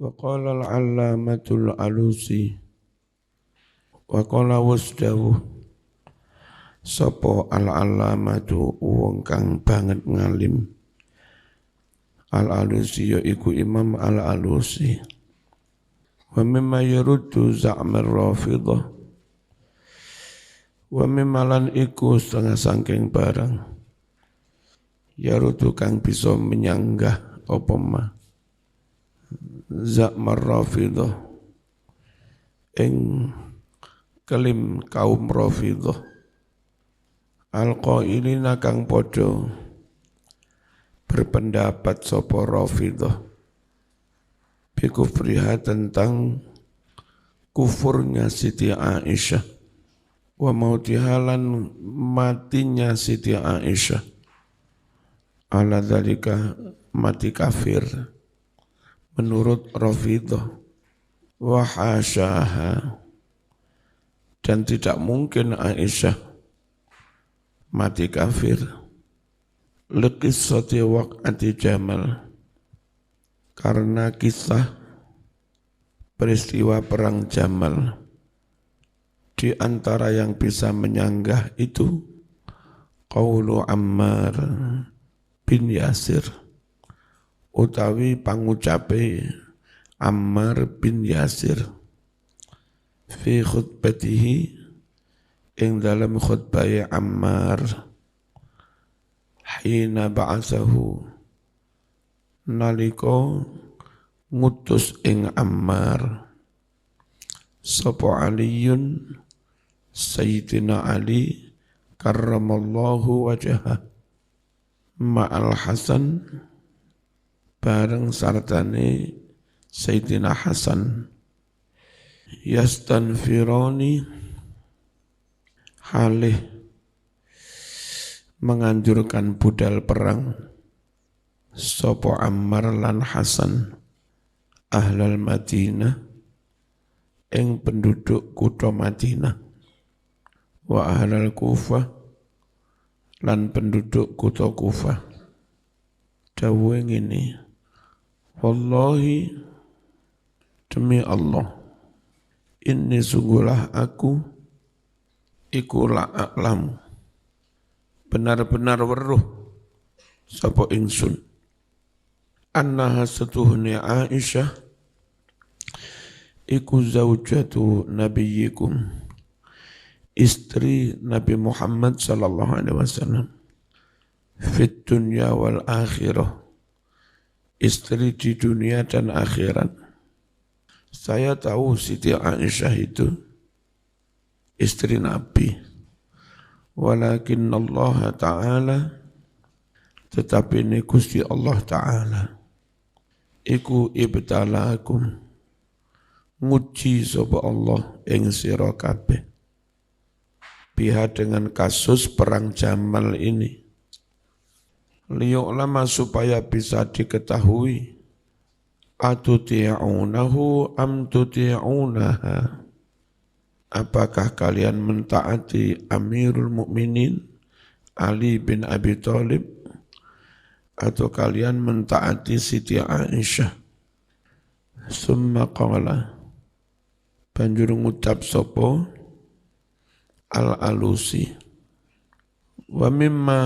Wa qala al-allamatul alusi wa qala wasdawu sapa al-allamatu wong kang banget ngalim al-alusi yaiku Imam al-alusi wa mimma yuruddu za'mar rafidah wa mimma lan iku setengah sangking barang yarudu kang bisa menyanggah apa ma za'mar rafidah ing kelim kaum rafidah al-qailina kang podo berpendapat sapa rafidah bikufriha tentang kufurnya Siti Aisyah wa mautihalan matinya Siti Aisyah ala dzalika mati kafir menurut rafidah wa hasyaha dan tidak mungkin Aisyah mati kafir liqissati waq'ati Jamal karena kisah peristiwa perang Jamal. Di antara yang bisa menyanggah itu qaulu Ammar bin Yasir utawi pangucape Ammar bin Yasir fi khutbatihi ing dalam khutbah Ammar hina ba'atsahu naliko ngutus ing Ammar sapa Aliyun Sayyidina Ali karramallahu wajhah ma'al Hasan bareng sartane Sayyidina Hasan yastanfironi halih menganjurkan budal perang sapa Ammar lan Hasan ahlal Madinah ing penduduk kutha Madinah wa ahlal Kufah lan penduduk kutha Kufah dawuhe ngene wallahi demi Allah inni sungguhlah aku iku la'alamu benar-benar weruh sapa ingsun annaha satuhni Aisyah iku zaujatu nabiyyikum istri Nabi Muhammad sallallahu alaihi wasallam fit dunya wal akhirah istri di dunia dan akhirat. Saya tahu Siti Aisyah itu istri Nabi walakin Allah Ta'ala tetapi ini Gusti Allah Ta'ala iku ibtalakum nguji sapa Allah ing sira kabeh biha dengan kasus perang Jamal ini liyu'lama supaya bisa diketahui atuti'unahu am tuti'unaha apakah kalian mentaati Amirul Mukminin Ali bin Abi Thalib atau kalian mentaati Siti Aisyah. Summa qala banjur ngucap sapa al-alusi wa mimma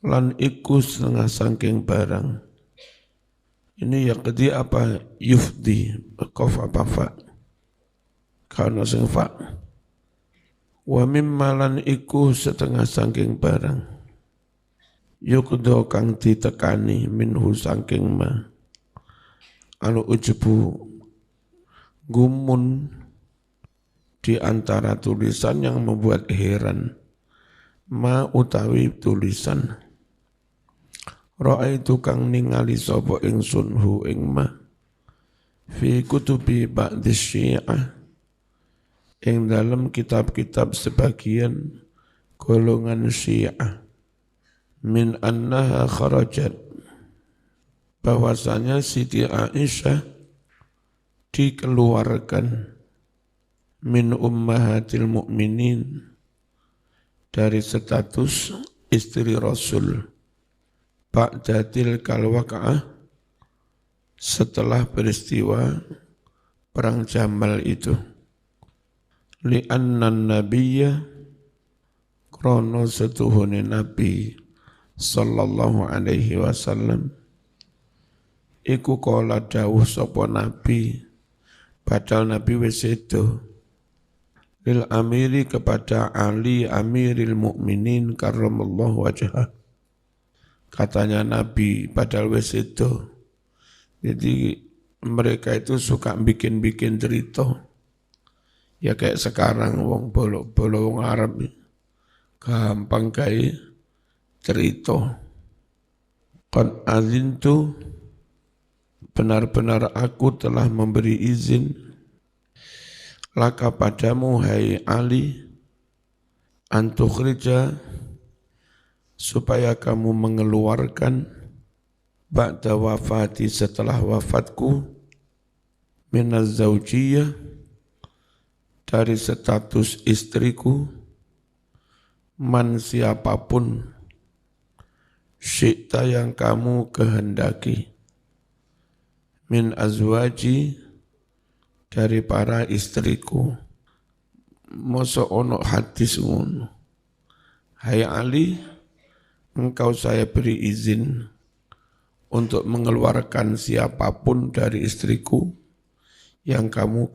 lan iku setengah sangking barang ini ya kedi apa yufdi qaf apa fa kana sing fa wa mimma lan iku setengah sangking barang yukdo kang ditekani minhu sangking ma anu ujbu gumun di antara tulisan yang membuat heran ma utawi tulisan ra'aitu kang ningali sapa ingsun hu ing ma fi kutubi ba'di syiah ing dalam kitab-kitab sebagian golongan syiah min annaha kharajat bahwasanya Siti Aisyah dikeluarkan min ummahatil mu'minin dari status istri Rasul ba'datil kalwaka'ah setelah peristiwa perang Jamal itu. Li'anna nabiyya krono setuhune Nabi sallallahu alaihi wasallam iku kala dawuh sapa Nabi padahal Nabi wis sedo lil amiri kepada Ali amiril mukminin karramallahu wajhah. Katanya Nabi padahal wis sedo. Jadi mereka itu suka bikin-bikin cerita. Ya kayak sekarang wong bolok-bolok wong Arab gampang kayak cerita. Qad azintu benar-benar aku telah memberi izin laka padamu hai Ali antukhrija supaya kamu mengeluarkan ba'da wafati setelah wafatku minaz zaujiyah dari status istriku man siapapun syi'ta yang kamu kehendaki min azwaji dari para istriku. Masa ono hadis ngono. Hai Ali, engkau saya beri izin untuk mengeluarkan siapapun dari istriku yang kamu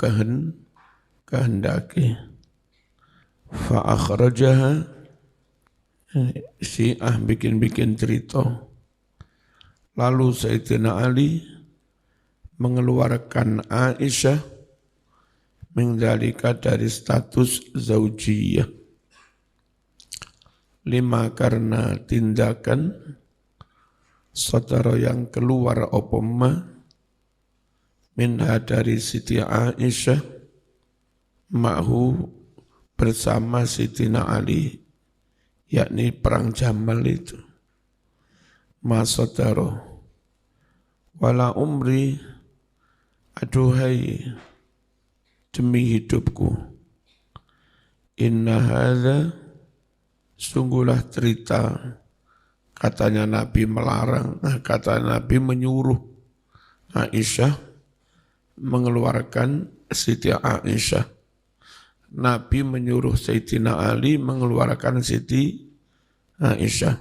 kehendaki. Fa akhrajaha Syiah bikin-bikin cerita. Lalu Sayyidina Ali mengeluarkan Aisyah mengdalika dari status zaujiyah. 5 karena tindakan saudara yang keluar opoma minha dari Siti Aisyah ma'hu bersama Sayyidina Ali yakni perang Jamal itu saudara wala umri aduhai demi hidupku inna hadza sungguhlah cerita katanya Nabi melarang kata Nabi menyuruh Aisyah mengeluarkan Siti Aisyah. Nabi menyuruh Sayyidina Ali mengeluarkan Siti Aisyah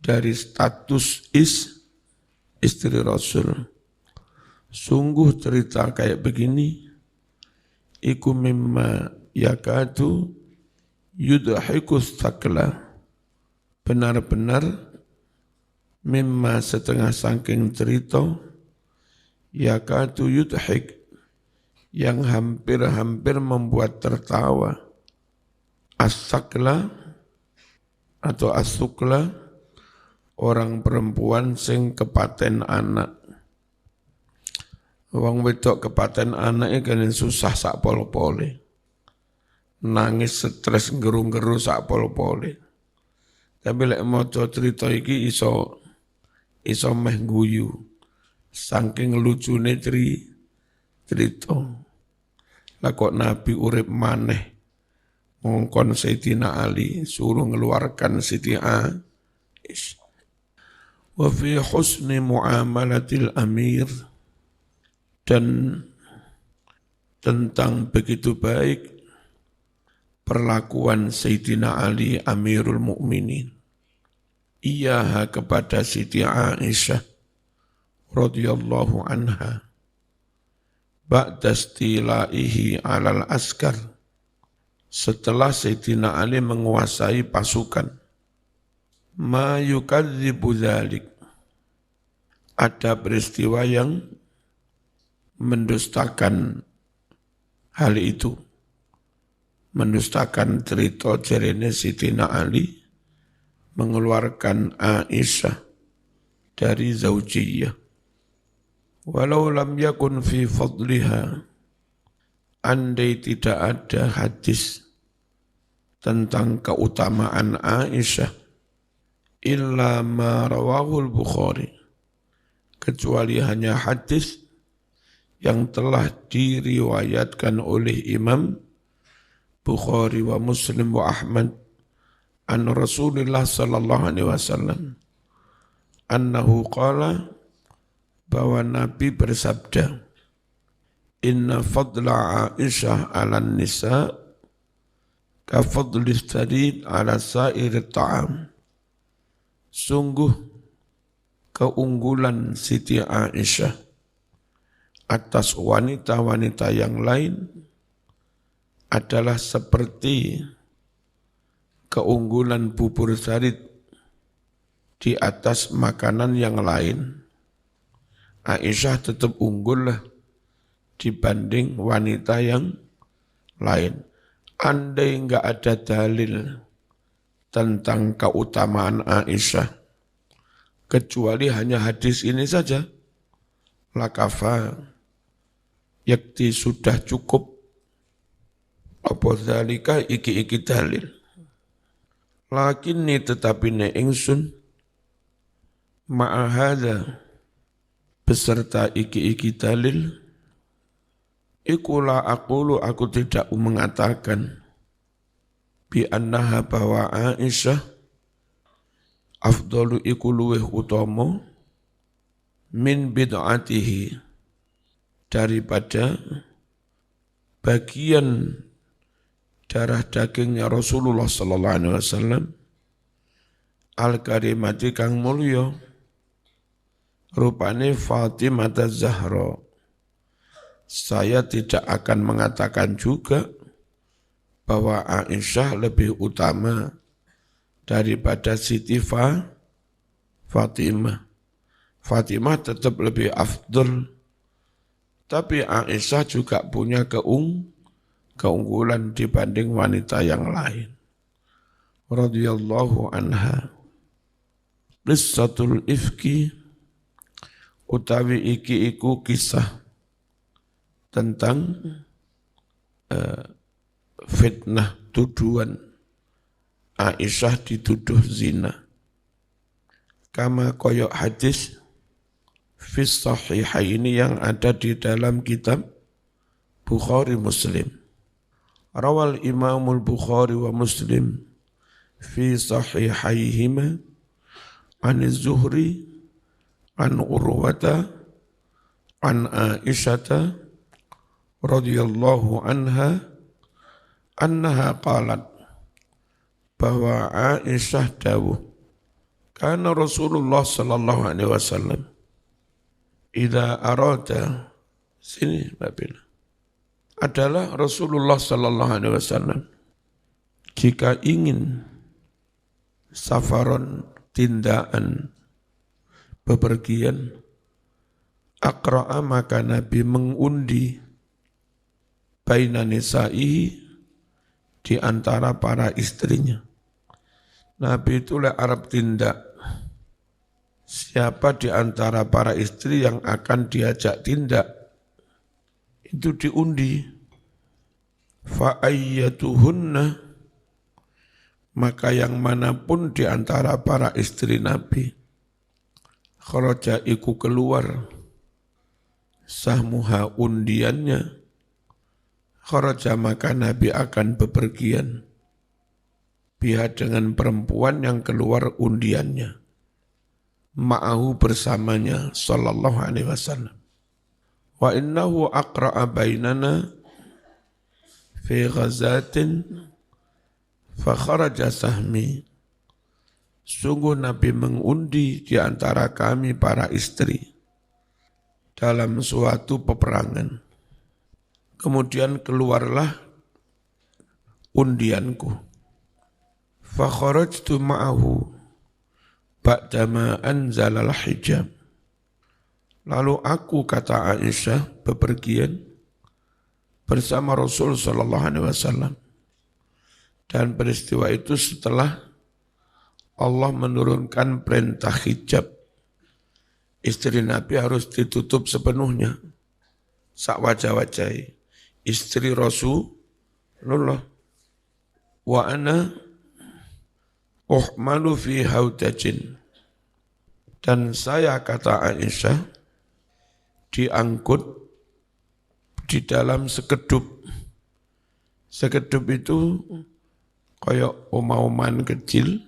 dari status istri Rasul. Sungguh cerita kayak begini, iku mimma yakadu yudhahikus takla. Benar-benar mimma setengah saking cerita, yakadu yudhik, yang hampir-hampir membuat tertawa. As-sakla atau as-sukla, orang perempuan sing kepaten anak. Wong wedok kepaten anake kan susah sak pol-pole. Nangis stres geru-geru sak pol-pole. Tapi lek maca cerita iki iso meh guyu. Saking lucune cerita. Lah kok Nabi urip maneh ngongkon Sayyidina Ali suruh ngeluarkan Siti Aisyah. Wa fi husni muamalatil amir, dan tentang begitu baik perlakuan Sayyidina Ali Amirul Mukminin iyaha kepada Siti Aisyah radhiyallahu anha ba'da istilaihi alal askar, setelah Sayyidina Ali menguasai pasukan. Ma yukadzibu dzalik, ada peristiwa yang mendustakan hal itu, mendustakan cerita jarene Sayyidina Ali mengeluarkan Aisyah dari zaujiyah. Walau lam yakun fi fadliha, andai tidak ada hadis tentang keutamaan Aisyah, illa ma rawahul Bukhari, kecuali hanya hadis yang telah diriwayatkan oleh Imam Bukhari wa Muslim wa Ahmad an Rasulullah sallallahu alaihi wasallam annahu qala, bahwa Nabi bersabda, inna fadla Aisyah ala nisa ka fadli tharid ala sairi ta'am. Sungguh keunggulan Siti Aisyah atas wanita-wanita yang lain adalah seperti keunggulan bubur sarit di atas makanan yang lain. Aisyah tetap unggul lah dibanding wanita yang lain. Andai enggak ada dalil tentang keutamaan Aisyah, kecuali hanya hadis ini saja, lakafa, yakti sudah cukup, apa dzalika iki dalil. Lakinni tetapi ne ingsun ma'ahada beserta iki dalil, ikulah aku tidak mengatakan bi annaha bahwa Aisyah afdalu iku luweh utama min bid'atihi daripada bagian darah dagingnya Rasulullah sallallahu alaihi wasallam al-karimati kang mulya rupane Fatimah Az-Zahra. Saya tidak akan mengatakan juga bahwa Aisyah lebih utama daripada Siti Fatimah. Fatimah tetap lebih afdal, tapi Aisyah juga punya keunggulan dibanding wanita yang lain. Radhiyallahu anha. Qissatul ifki utawi iki iku kisah tentang fitnah tuduhan Aisyah dituduh zina. Kama koyok hadis fis sahihaini yang ada di dalam kitab Bukhari Muslim. Rawal Imamul Bukhari wa Muslim fi sahihaihima an Zuhri an Urwata an Aisyata radhiyallahu anha annaha qalat, bahwa Aisyah dawuh, karena Rasulullah sallallahu alaihi wasallam idza arada, sini Mbak Bila, adalah Rasulullah sallallahu alaihi wasallam jika ingin safaron tindakan bepergian, aqra'a maka Nabi mengundi baina nisa'i di antara para istrinya. Nabi itu Arab tindak. Siapa di antara para istri yang akan diajak tindak, itu diundi. Fa'ayyatuhunna, maka yang manapun di antara para istri Nabi, kharaja iku keluar, sahmuha undiannya, kharaja maka Nabi akan bepergian, biha dengan perempuan yang keluar undiannya, ma'ahu bersamanya sallallahu alaihi wasallam. Wa innahu aqra'a bainana fi ghazatin fa kharaja sahmi. Sungguh Nabi mengundi di antara kami para istri dalam suatu peperangan. Kemudian keluarlah undianku. Fa kharajtu ma'ahu ba'dama anzalal hijab. Lalu aku, kata Aisyah, bepergian bersama Rasul sallallahu alaihi wasallam. Dan peristiwa itu setelah Allah menurunkan perintah hijab. Istri Nabi harus ditutup sepenuhnya, sak wajah-wajahi. Istri Rasulullah. Wa ana uhmalu fi haudajin. Dan saya, kata Aisyah, diangkut di dalam sekedup. Sekedup itu kayak oma-oman kecil,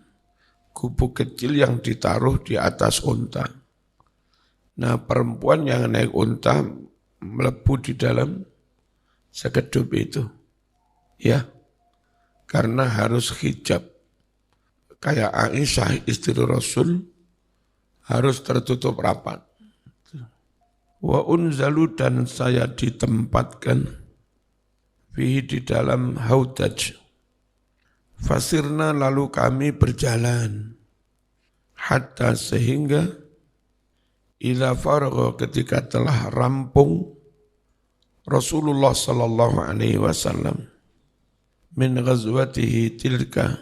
gubuk kecil yang ditaruh di atas unta. Nah perempuan yang naik unta melebu di dalam sekedup itu. Ya, karena harus hijab. Kayak Aisyah istri Rasul harus tertutup rapat. Wa unzalu dan saya ditempatkan fihi di dalam haudaj. Fasirna lalu kami berjalan hatta sehingga ila faragha ketika telah rampung Rasulullah sallallahu alaihi wasallam min ghazwatihi tilka,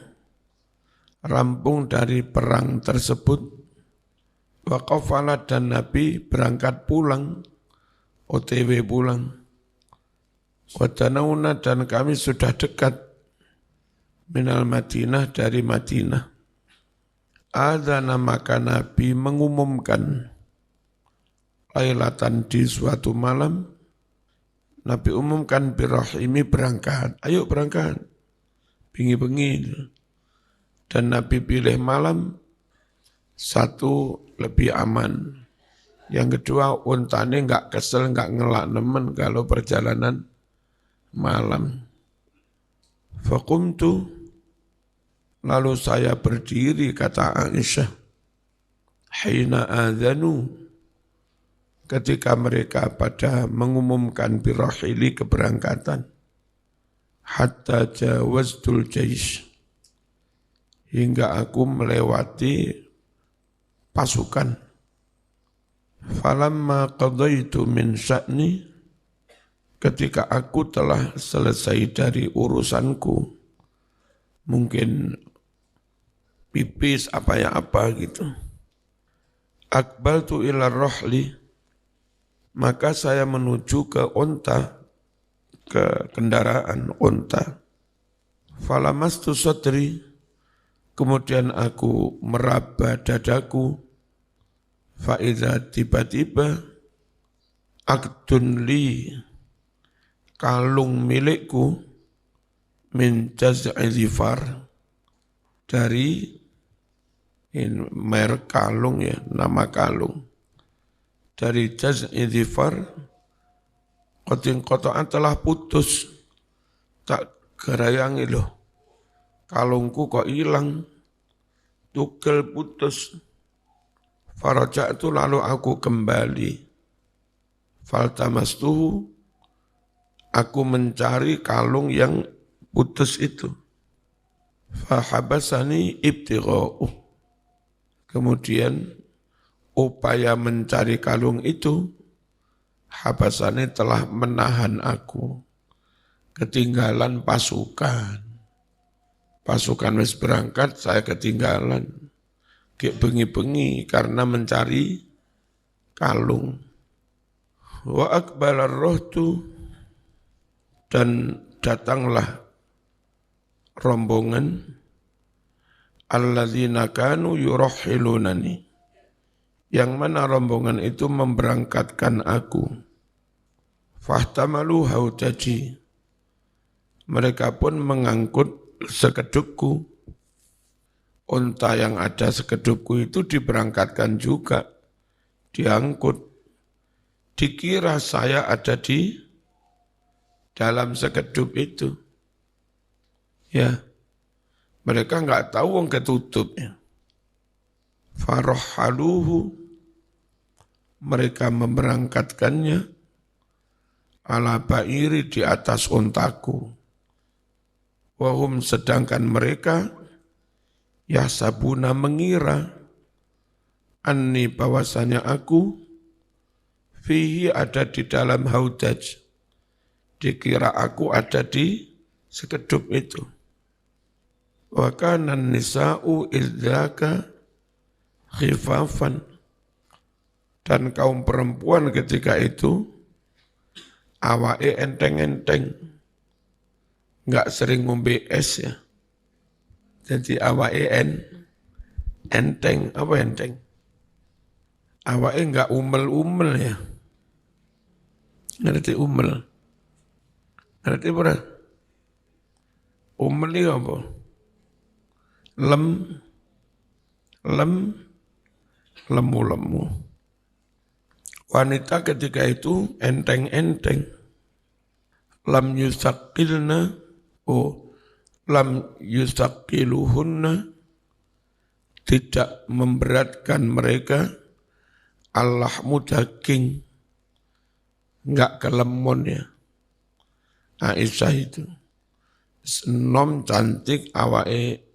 rampung dari perang tersebut, wa qafala dan Nabi berangkat pulang, OTW pulang, wa tanauna dan kami sudah dekat minal Madinah dari Madinah. Adzana maka Nabi mengumumkan lailatan di suatu malam, Nabi umumkan birahimi berangkat, ayo berangkat, bengi-bengi. Dan Nabi pilih malam, satu lebih aman. Yang kedua, untane enggak kesel, enggak ngelak nemen kalau perjalanan malam. Faqumtu, lalu saya berdiri, kata Aisyah, hina adzanu, ketika mereka pada mengumumkan birahili keberangkatan, hatta jawaztul jais, hingga aku melewati pasukan. Falamma qadaitu min sya'ni, ketika aku telah selesai dari urusanku, mungkin pipis apa gitu. Aqbaltu ila rohli, maka saya menuju ke unta, ke kendaraan unta. Falamastu sadri, kemudian aku meraba dadaku. Faiza tiba-tiba akdun li, kalung milikku, min jaz'i zifar, dari merek kalung ya, nama kalung. Dari jaz'i zifar, kotin-kotoan telah putus, tak gerayangi loh. Kalungku kok hilang, tugel putus. Faraja'tu lalu aku kembali. Faltamastuhu, aku mencari kalung yang putus itu. Fahabasani ibtigha'u, kemudian upaya mencari kalung itu, habasani telah menahan aku. Ketinggalan pasukan. Pasukan wis berangkat, saya ketinggalan. Kayak bengi-bengi karena mencari kalung. Wa akbalar rohtu, dan datanglah rombongan alladzina kanu yurahhilunani, yang mana rombongan itu memberangkatkan aku. Fahtamalu haudaji, mereka pun mengangkut sekedupku. Unta yang ada sekedupku itu diberangkatkan juga, diangkut. Dikira saya ada di dalam sekedup itu. Ya, mereka enggak tahu wong ketutupnya. Farahhaluhu, mereka memberangkatkannya ala ba'iri, di atas untaku. Wahum, sedangkan mereka yahsabuna, mengira anni, bahwasanya aku fihi, ada di dalam haudaj, dikira aku ada di sekedup itu. Wa kana nisa'u idzaka khifafan, dan kaum perempuan ketika itu awake enteng-enteng, enggak sering ngombe es ya. Jadi awake enteng, apa enteng? Awake enggak umel-umel ya. Ngerti umel? Ngerti apa? Umel itu apa? Lemu-lemu. Wanita ketika itu enteng-enteng. Lam yusaqilna, lam yusaqiluhunna, tidak memberatkan mereka, allahmu daging, enggak kelemon ya. Aisyah itu, nom cantik awake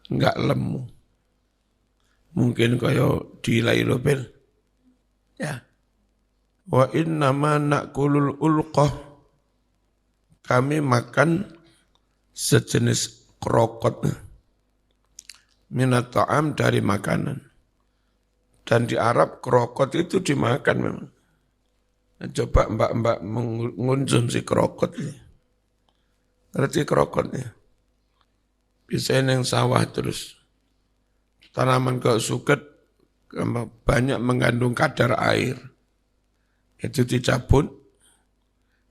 enggak lemu. Mungkin kaya di Lailobel. Ya. Wa innama na'kulul ulqah. Kami makan sejenis krokot. Minat ta'am dari makanan. Dan di Arab krokot itu dimakan memang. Nah, coba mbak-mbak mengonsumsi krokot ini. Ngerti krokotnya? Biasanya yang sawah terus. Tanaman kau suket banyak mengandung kadar air. Itu dicabut,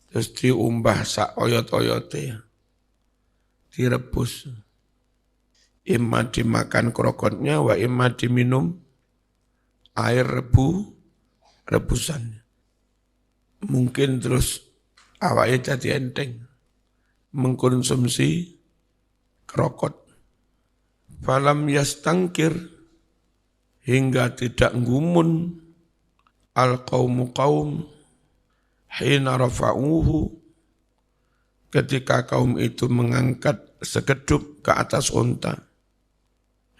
terus diumbah sak oyot-oyote. Direbus. Imma dimakan krokotnya, wa imma diminum air rebusannya. Mungkin terus awalnya jadi enteng mengkonsumsi krokot. Falam yastangkir, hingga tidak ngumun al-qawmu qaum hina rafa'uhu, ketika kaum itu mengangkat sekedup ke atas unta.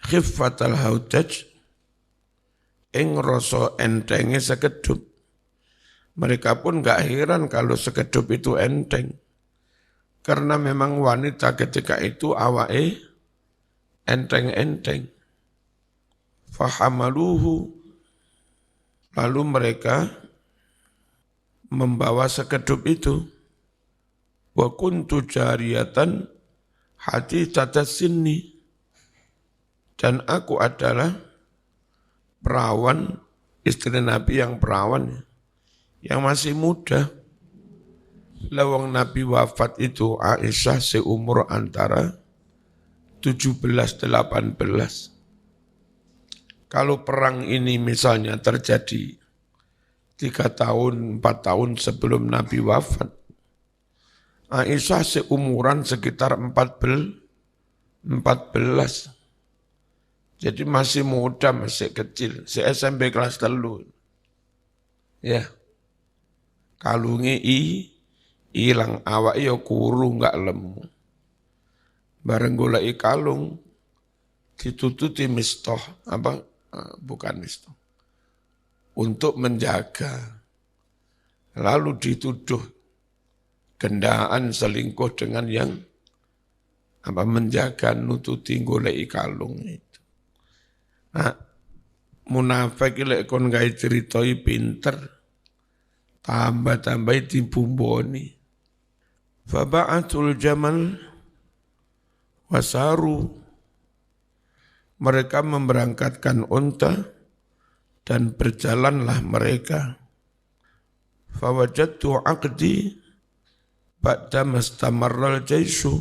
Khiffatal haudaj, ing rasa entenge sekedup. Mereka pun gak heran kalau sekedup itu enteng. Karena memang wanita ketika itu awake enteng-enteng. Fahamaluhu, lalu mereka membawa sekedup itu. Wa kuntu jariyatan haditsata sinni, dan aku adalah perawan, istri Nabi yang perawan, yang masih muda. Lawang Nabi wafat itu Aisyah seumur antara 17-18. Kalau perang ini misalnya terjadi 3 tahun, 4 tahun sebelum Nabi wafat, Aisyah seumuran sekitar 14. Jadi masih muda, masih kecil, SMP kelas 3. Ya. Kalungi ilang, awak ya kuru enggak lemu. Bareng golek kalung ditututi mistoh, bukan mistoh. Untuk menjaga. Lalu dituduh gendaan selingkuh dengan yang menjaga nututi golek kalung itu. Nah, munafik lek kon gawe critoi pinter, tambah-tambah dibumboni. Faba'atul jamal wasaru, mereka memberangkatkan unta dan berjalanlah mereka. Fawajadtu aqdi ba'da mastamarral jaisu,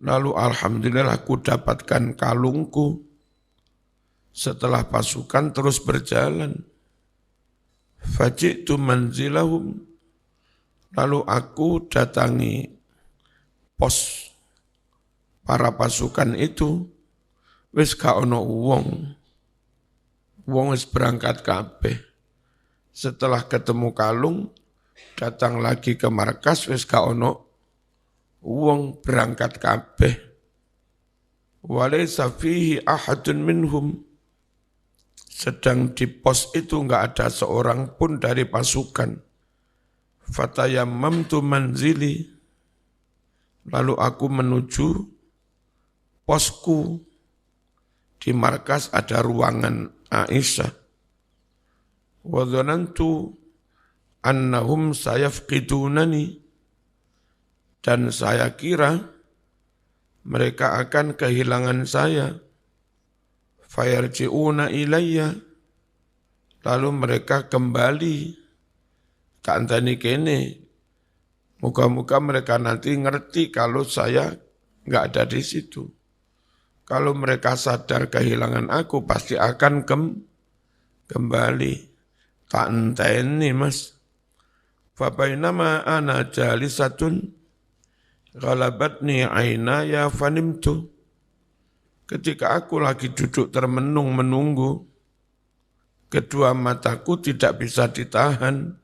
lalu alhamdulillah aku dapatkan kalungku setelah pasukan terus berjalan. Faji'tu manzilahum, lalu aku datangi pos para pasukan itu. Wis ka ono wong wis berangkat kabeh. Setelah ketemu kalung, datang lagi ke markas, wis ka ono wong berangkat kabeh. Walaysa fihi ahadun minhum, sedang di pos itu enggak ada seorang pun dari pasukan. Fatayammamtu manzili, lalu aku menuju posku. Di markas ada ruangan Aisyah. Wa dhanantu annahum sayafqidunani, dan saya kira mereka akan kehilangan saya. Fayarji'una ilayya, lalu mereka kembali tak antani kene. Muka-muka mereka nanti ngerti kalau saya enggak ada di situ. Kalau mereka sadar kehilangan aku, pasti akan kembali. Tak enteni mas. Fabainama ana jalisatun ghalabatni aynaya fanimtu. Ketika aku lagi duduk termenung menunggu, kedua mataku tidak bisa ditahan.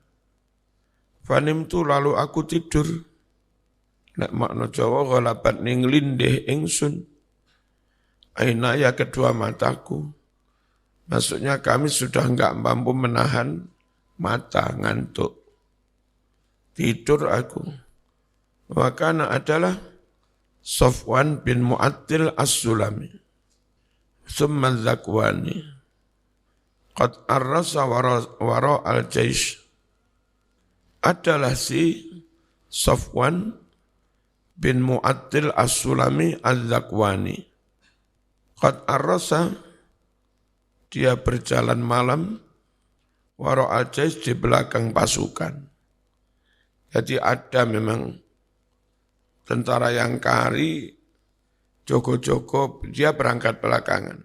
Fanimtu lalu aku tidur. Nek makna Jawa ghalabatni nglindih ingsun. Aynaya kedua mataku. Maksudnya kami sudah enggak mampu menahan mata ngantuk. Tidur aku. Wakana adalah Safwan bin Mu'attil As-Sulami. Summa Zakwani. Qad arrasa wara al-jaish. Adalah si Safwan bin Mu'attil As-Sulami Az-Zakwani. Qad arrasa, dia berjalan malam, wara al-jaish di belakang pasukan. Jadi ada memang tentara yang kari, jogo-jogo, dia berangkat belakangan.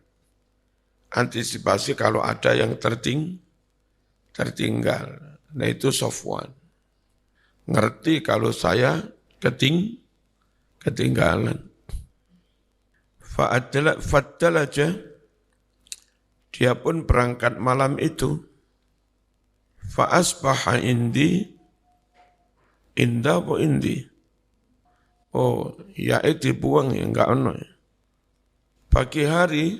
Antisipasi kalau ada yang tertinggal. Nah itu Safwan. Ngerti kalau saya ketinggalan. Faddal aja, dia pun berangkat malam itu. Fa'asbaha indi, indah apa indi? Oh, ya dibuang ya, enggak ono. Pagi hari,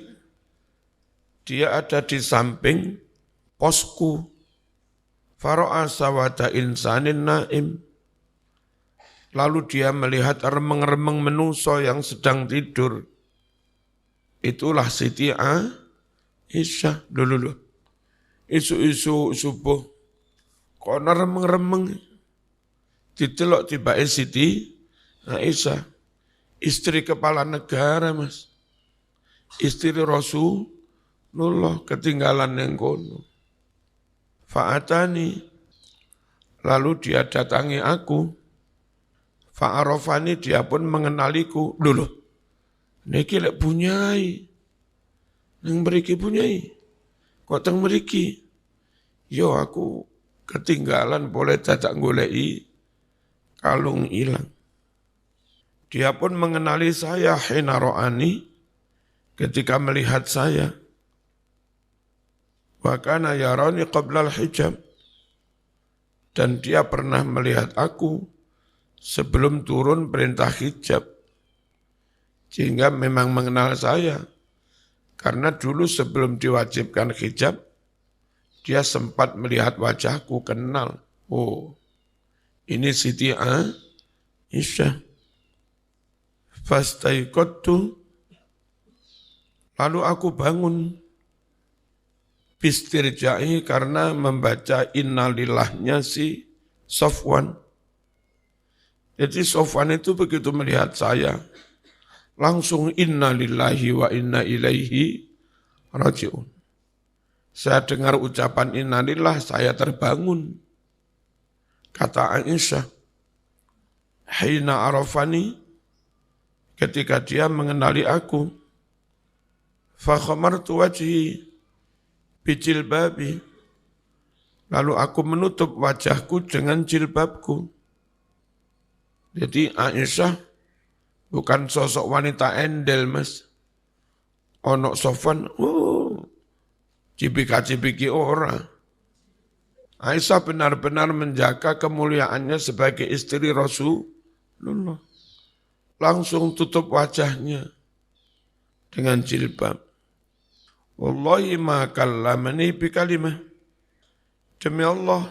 dia ada di samping posku. Faro'a sawada insanin naim. Lalu dia melihat remeng-remeng menungso yang sedang tidur. Itulah Siti Aisyah dulu. Isu-isu subuh. Kok remeng-remeng. Ditelok tiba Siti Aisyah, istri kepala negara mas, istri Rasulullah ketinggalan yang kono. Fa'atani, lalu dia datangi aku. Fa'arofani, dia pun mengenaliku. Dulu, niki lek bunyai, nang beriki bunyai, kok teng beriki? Yo aku ketinggalan boleh dadak golei kalung hilang. Dia pun mengenali saya hina ro'ani ketika melihat saya. Wa kana yarani qablal hijab. Dan dia pernah melihat aku sebelum turun perintah hijab. Sehingga memang mengenal saya. Karena dulu sebelum diwajibkan hijab, dia sempat melihat wajahku, kenal. Oh, ini Siti Aisyah. Fastaiqattu, lalu aku bangun bistirja'i karena membaca innalillahnya si Safwan. Jadi Safwan itu begitu melihat saya, langsung innalillahi wa inna ilaihi raji'un. Saya dengar ucapan innalillah, saya terbangun. Kata Aisyah, hina arafani, ketika dia mengenali aku, fakhamartu wajhi bijilbabi, lalu aku menutup wajahku dengan jilbabku. Jadi Aisyah bukan sosok wanita endel mas. Ono Safwan, cipika-cipiki ora. Aisyah benar-benar menjaga kemuliaannya sebagai istri Rasulullah. Langsung tutup wajahnya dengan jilbab. Wallahi ma kallamani bi kalimah. Demi Allah,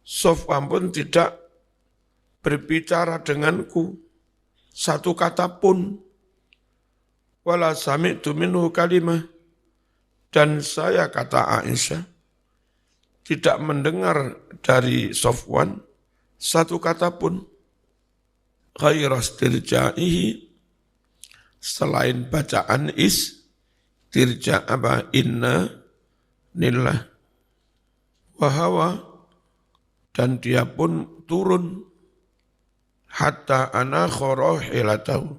Safwan pun tidak berbicara denganku satu kata pun. Wala sami'tu minhu kalimah. Dan saya, kata Aisyah, tidak mendengar dari Safwan satu kata pun. Khairas tirja'ihi, selain bacaan tirja apa inna lillah wahawa, dan dia pun turun hatta ana khorohilatahu,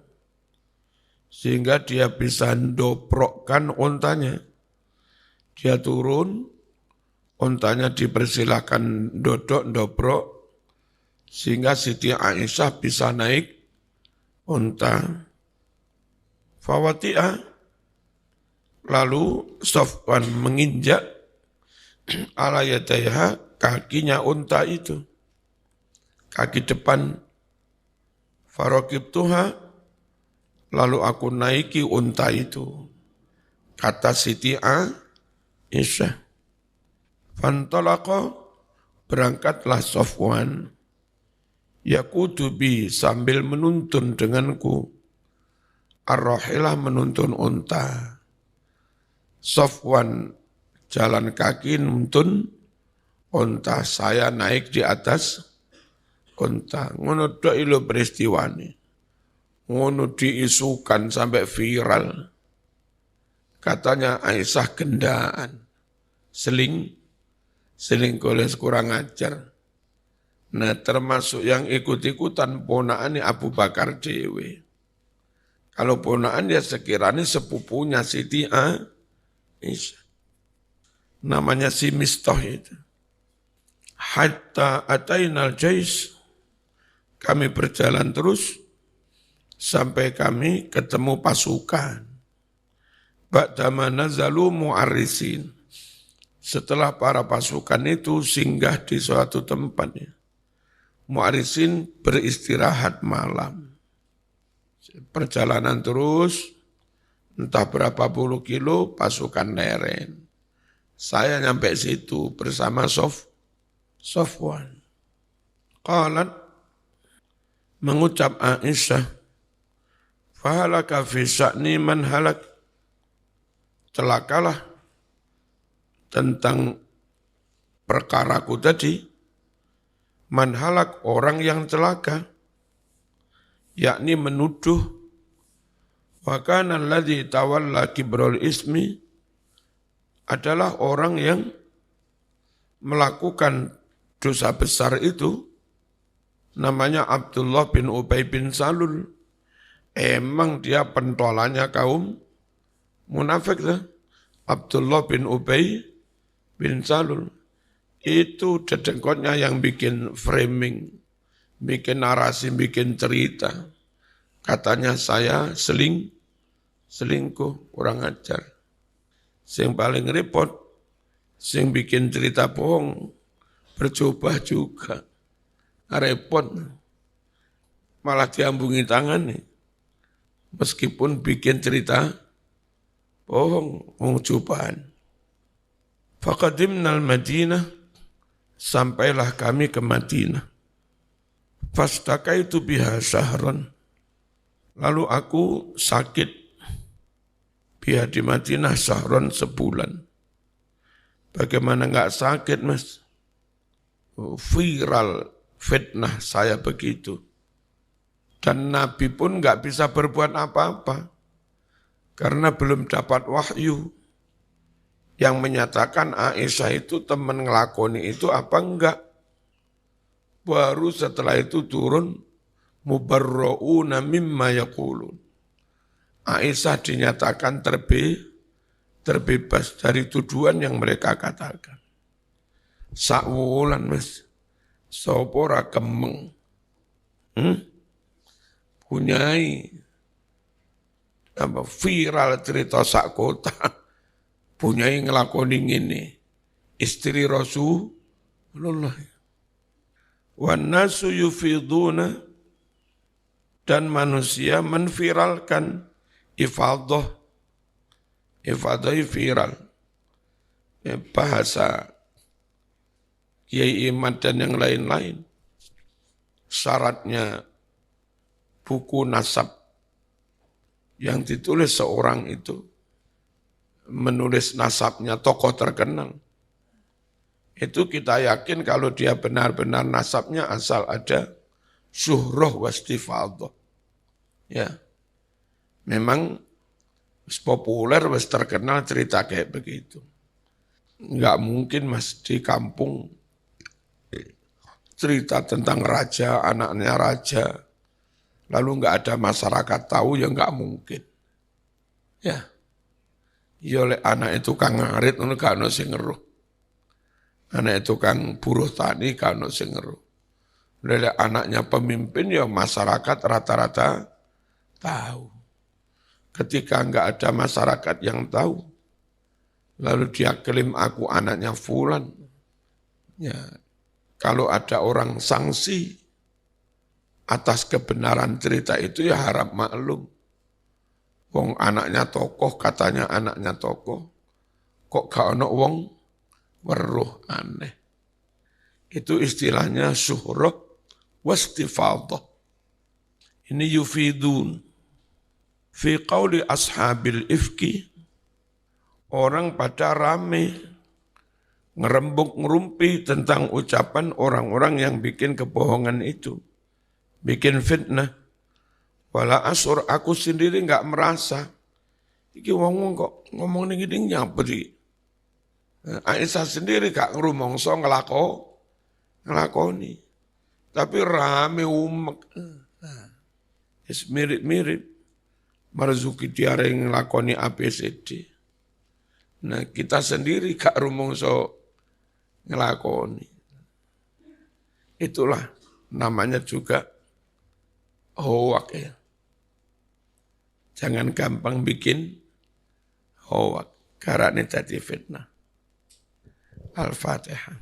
sehingga dia bisa doprokkan untanya. Dia turun, untanya dipersilahkan dodok, dobrok, sehingga Siti Aisyah bisa naik unta. Fawati'ah, lalu Safwan menginjak ala yadaiha, kakinya unta itu, kaki depan. Faraqibtuha, lalu aku naiki unta itu, kata Siti Aisyah. Fantalaqa, berangkatlah Safwan, yaqudu bi, sambil menuntun denganku, ar-rahilah, menuntun unta. Safwan jalan kaki nuntun unta, saya naik di atas unta. Ngono tok ilo peristiwane. Ngono diisukan sampai viral. Katanya Aisyah gendaan, seling goles kurang ajar. Nah, termasuk yang ikut-ikutan ponakan Abu Bakar dewe. Kalau ponakan dia sekiranya sepupunya Siti Aisyah. Namanya si Mistah itu. Hatta atainal jais, kami berjalan terus sampai kami ketemu pasukan. Ba'dama nazalu mu'arrisin, setelah para pasukan itu singgah di suatu tempat. Mu'arrisin beristirahat malam. Perjalanan terus, entah berapa puluh kilo, pasukan leren. Saya nyampe situ bersama Safwan. Qalat, mengucap Aisyah, fahalaka fi sya'ni man halak, celakalah tentang perkaraku tadi, man halak, orang yang celaka, yakni menuduh, wa kana alladhi tawalla kibrul ismi, adalah orang yang melakukan dosa besar itu, namanya Abdullah bin Ubay bin Salul. Emang dia pentolannya kaum munafik lah. Abdullah bin Ubay bin Salul. Itu dedengkotnya yang bikin framing, bikin narasi, bikin cerita. Katanya saya selingkuh, kurang ajar. Sing paling repot, sing bikin cerita bohong, bercoba juga. Repot, malah diambungi tangan nih. Meskipun bikin cerita bohong, cobaan. Faqadimnal Madinah, sampailah kami ke Madinah. Fastakaitu biha syahran, lalu aku sakit biha di Madinah syahran, sebulan. Bagaimana enggak sakit, Mas? Viral fitnah saya begitu. Dan Nabi pun enggak bisa berbuat apa-apa. Karena belum dapat wahyu yang menyatakan Aisyah itu teman ngelakoni itu apa enggak. Baru setelah itu turun mubarra'una mimma yaqulun. Aisyah dinyatakan terbebas dari tuduhan yang mereka katakan. Sakwulan, Mas, sopora kemeng. Punyai apa viral cerita sak kota. Punyai ngelakoni ini. Istri Rasulullah. Wan nasu yufiduna, dan manusia menviralkan ifadah. Ifadah viral. Bahasa Kiai Imad dan yang lain-lain. Syaratnya buku nasab yang ditulis seorang itu, menulis nasabnya tokoh terkenal. Itu kita yakin kalau dia benar-benar nasabnya asal ada syuhrah wastifadah. Ya, memang populer, terkenal cerita kayak begitu. Enggak mungkin, Mas, di kampung cerita tentang raja, anaknya raja, lalu enggak ada masyarakat tahu, ya enggak mungkin. Ya, oleh anak itu kang ngarit, enggak ada sing ngeruh. Anak tukang buruh tani kano sing ngeruh. Lele anaknya pemimpin ya masyarakat rata-rata tahu. Ketika enggak ada masyarakat yang tahu, lalu dia klaim aku anaknya fulan. Ya, kalau ada orang sanksi atas kebenaran cerita itu ya harap maklum. Wong anaknya tokoh, katanya anaknya tokoh. Kok gak ono wong weruh, aneh. Itu istilahnya syuhrah wastifadhah. Ini yufidun. Fi qawli ashabil ifki, orang pada rame ngerembuk ngerumpi tentang ucapan orang-orang yang bikin kebohongan itu. Bikin fitnah. Wala asur, aku sendiri enggak merasa. Iki wong kok ngomong ini nyapri. Aisyah sendiri gak ngerumongso ngelakoni. Tapi rame umek. Mirip-mirip. Marzuki tiara yang ngelakoni ABCD. Nah kita sendiri gak rumongso ngelakoni. Itulah namanya juga hoak ya. Jangan gampang bikin hoak. Karena ini tadi fitnah. Al-Fatihah.